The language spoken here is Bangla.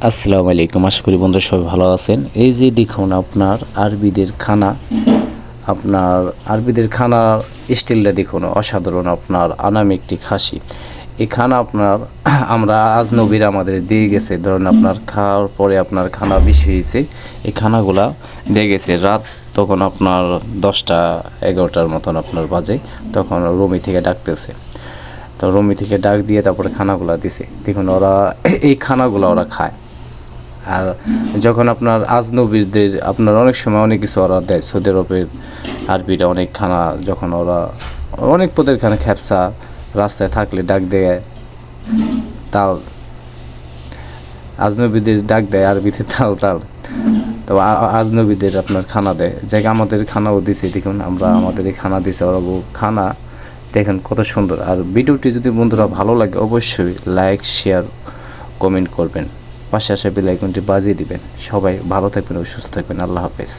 আসসালামু আলাইকুম। আশা করি বন্ধুরা সবাই ভালো আছেন। এই যে দেখুন আপনার আরবিদের খানা, আপনার আরবিদের খানার স্টাইলটা দেখুন অসাধারণ। আপনার আনাম একটি খাসি, এই খানা আপনার আমরা আজনবীর আমাদের দিয়ে গেছে। ধরুন আপনার খাওয়ার পরে আপনার খানা বেশি হয়েছে, এই খানাগুলা দিয়ে গেছে রাত তখন আপনার 10টা-11টার মতন আপনার বাজে, তখন রুমি থেকে ডাকতেছে। তো রুমি থেকে ডাক দিয়ে তারপরে খানাগুলা দিছে। দেখুন ওরা এই খানাগুলো ওরা খায়। আর যখন আপনার আজনবীরদের আপনার অনেক সময় অনেক কিছু ওরা দেয়, সৌদি আরবের আরবিরা অনেক খানা, যখন ওরা অনেক পদের খানা খ্যাপসা রাস্তায় থাকলে ডাক দেয়, তাল আজনবীদের ডাক দেয় আরবিতে তাল তাল। তো আজনবীদের আপনার খানা দেয়, জায়গা আমাদের খানাও দিছে। দেখুন আমরা আমাদের এই খানা দিছে, ওরা খানা দেখেন কত সুন্দর। আর ভিডিওটি যদি বন্ধুরা ভালো লাগে অবশ্যই লাইক, শেয়ার, কমেন্ট করবেন, পাশে আসা বেল আইকনটি বাজিয়ে দিবেন। সবাই ভালো থাকবেন ও সুস্থ থাকবেন। আল্লাহ হাফেজ।